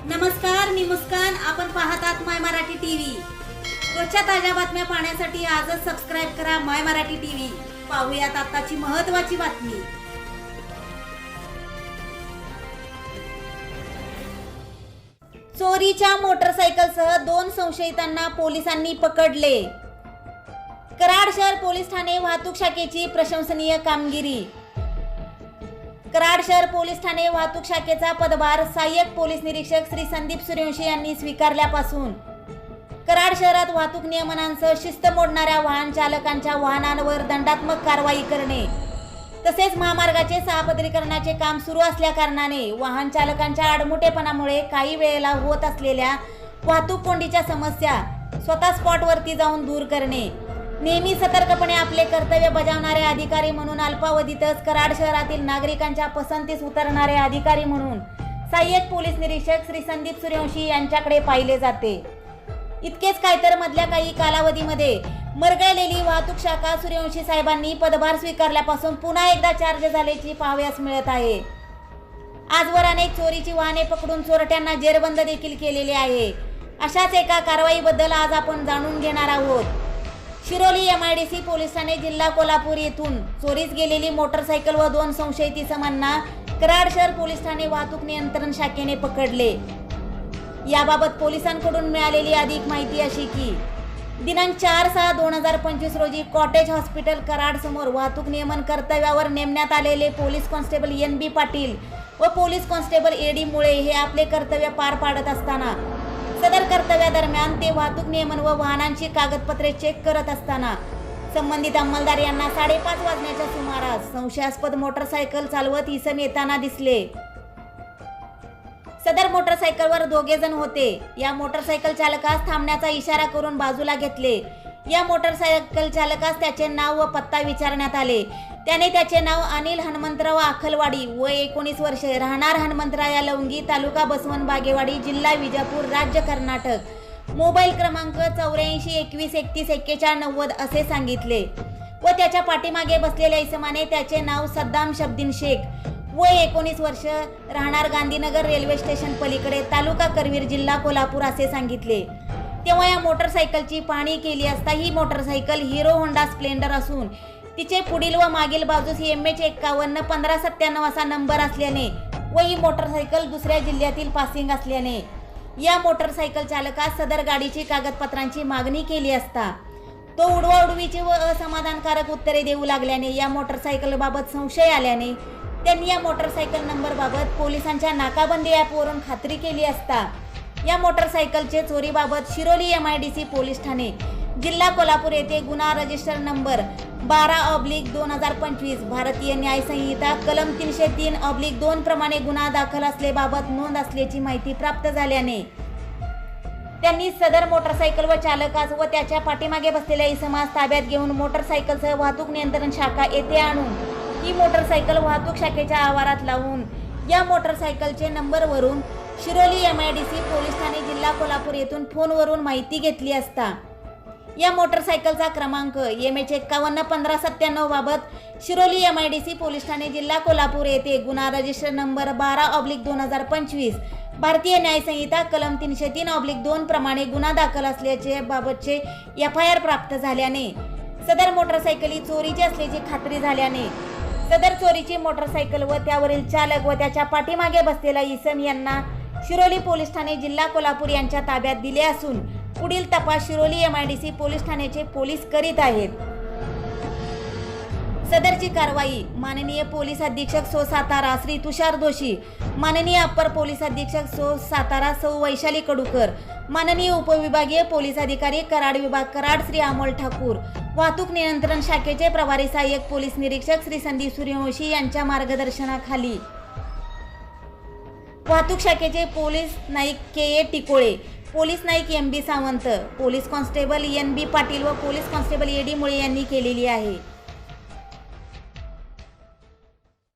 नमस्कार, मी मुस्कान. आपण पाहतात माय मराठी टीव्ही. रोजच्या ताज्या बातम्या पाहण्यासाठी आजच सबस्क्राईब करा माय मराठी टीव्ही. पाहूयात आताची महत्त्वाची बातमी. चोरीच्या मोटरसायकलसह 2 संशयितांना पोलिसांनी पकडले. कराड शहर पोलीस ठाणे वाहतूक शाखेची प्रशंसनीय कामगिरी. कराड शहर पोलीस ठाणे वाहतूक शाखेचा पदभार सहाय्यक पोलीस निरीक्षक श्री संदीप सूर्यवंशी यांनी स्वीकारल्यापासून कराड शहरात वाहतूक नियमांसह शिस्त मोडणाऱ्या वाहन चालकांच्या वाहनांवर दंडात्मक कारवाई करणे तसेच महामार्गाचे सहापदरीकरणाचे काम सुरू असल्या कारणाने वाहन चालकांच्या आडमुठेपणामुळे काही वेळेला होत असलेल्या वाहतूक कोंडीच्या समस्या स्वतः स्पॉटवरती जाऊन दूर करणे. नेहमी सतर्कपणे आपले कर्तव्य बजावणारे अधिकारी म्हणून अल्पावधीतच कराड शहरातील नागरिकांच्या पसंतीस उतरणारे अधिकारी म्हणून सहाय्यक पोलीस निरीक्षक श्री संदीप सूर्यवंशी यांच्याकडे पाहिले जाते. इतकेच काय तर मधल्या काही कालावधीमध्ये मरगळलेली वाहतूक शाखा सूर्यवंशी साहेबांनी पदभार स्वीकारल्यापासून पुन्हा एकदा चार्ज झाल्याची पाहावयास मिळत आहे. आजवर अनेक चोरीची वाहने पकडून चोरट्यांना जेरबंद देखील केलेले आहे. अशाच एका कारवाईबद्दल आज आपण जाणून घेणार आहोत. शिरोली MIDC पोलीस ठाणे जिल्हा कोल्हापूर येथून चोरीस गेलेली मोटरसायकल व 2 संशयित इसमांना कराड शहर पोलीस ठाणे वाहतूक नियंत्रण शाखेने पकडले. याबाबत पोलिसांकडून मिळालेली अधिक माहिती अशी की दिनांक 4/6/2025 रोजी कॉटेज हॉस्पिटल कराड समोर वाहतूक नियमन कर्तव्यावर नेमण्यात आलेले पोलीस कॉन्स्टेबल NB पाटील व पोलीस कॉन्स्टेबल AD मुळे हे आपले कर्तव्य पार पाडत असताना सदर कर्तव्यादरम्यान ते वाहतूक नियमन व वाहनांची कागदपत्रे चेक करत असताना संबंधित अंमलदार यांना 5:30 वाजण्याच्या सुमारास संशयास्पद मोटरसायकल चालवत इसम येताना दिसले. सदर मोटरसायकलवर 2 जण होते. या मोटरसायकल चालकास थांबण्याचा इशारा करून बाजूला घेतले. या मोटरसायकल चालकास त्याचे नाव व पत्ता विचारण्यात आले. त्याने त्याचे नाव अनिल हनुमंतराव आखलवाडी वय 19 वर्षे राहणार हनुमंतराया लवंगी तालुका बसवण बागेवाडी जिल्हा विजापूर राज्य कर्नाटक मोबाईल क्रमांक 8421314190 असे सांगितले व त्याच्या पाठीमागे बसलेल्या इसमाने त्याचे नाव सद्दाम शब्दीन शेख वय 19 वर्ष राहणार गांधीनगर रेल्वे स्टेशन पलीकडे तालुका करवीर जिल्हा कोल्हापूर असे सांगितले. तेव्हा या मोटरसायकलची पाहणी केली असता ही मोटरसायकल हिरो होंडा स्प्लेंडर असून तिचे पुढील व मागील बाजूस MH51 1597 असा नंबर असल्याने व ही मोटरसायकल दुसऱ्या जिल्ह्यातील पासिंग असल्याने या मोटरसायकल चालकास सदर गाडीची कागदपत्रांची मागणी केली असता तो उडवाउडवीची व असमाधानकारक उत्तरे देऊ लागल्याने या मोटरसायकल बाबत संशय आल्याने त्यांनी या मोटरसायकल नंबर बाबत पोलिसांच्या नाकाबंदी ॲपवरून खात्री केली असता या मोटरसायकलचे चोरीबाबत शिरोली MIDC पोलीस ठाणे जिल्हा कोल्हापूर येथे गुन्हा रजिस्टर नंबर 12/2025 भारतीय न्याय संहिता कलम 303/2 प्रमाणे गुन्हा दाखल असलेबाबत नोंद असल्याची माहिती प्राप्त झाल्याने त्यांनी सदर मोटरसायकल व चालकास व त्याच्या पाठीमागे बसलेल्या इसमास ताब्यात घेऊन मोटरसायकलसह वाहतूक नियंत्रण शाखा येथे आणून ही मोटरसायकल वाहतूक शाखेच्या आवारात लावून या मोटरसायकलचे नंबरवरून शिरोली MIDC पोलीस ठाणे जिल्हा कोल्हापूर येथून फोनवरून माहिती घेतली असता या मोटरसायकलचा क्रमांक MH51 1597 बाबत शिरोली MIDC पोलीस ठाणे जिल्हा कोल्हापूर येथे गुन्हा रजिस्टर नंबर 12/2025 भारतीय न्याय संहिता कलम 303/2 प्रमाणे गुन्हा दाखल असल्याचे बाबतचे FIR प्राप्त झाल्याने सदर मोटरसायकली चोरीची असल्याची खात्री झाल्याने सदर चोरीची मोटरसायकल व त्यावरील चालक व त्याच्या पाठीमागे बसलेला इसम यांना शिरोली पोलीस ठाणे जिल्हा कोल्हापूर यांच्या ताब्यात दिले असून पुढील तपास शिरोली MIDC पोलीस ठाण्याचे पोलीस करीत आहेत. सदरची कारवाई माननीय पोलीस अधीक्षक सो सातारा श्री तुषार दोशी, माननीय अप्पर पोलीस अधीक्षक सो सातारा सौ वैशाली कडूकर, माननीय उपविभागीय पोलीस अधिकारी कराड विभाग कराड श्री अमोल ठाकूर, वाहतूक नियंत्रण शाखेचे प्रभारी सहाय्यक पोलीस निरीक्षक श्री संदीप सूर्यवंशी यांच्या मार्गदर्शनाखाली वाहतूक शाखेचे police Naik KA Tikole, police Naik MB Sawant, police constable NB Patil व पोलीस कॉन्स्टेबल AD मुळे यांनी केलेली आहे.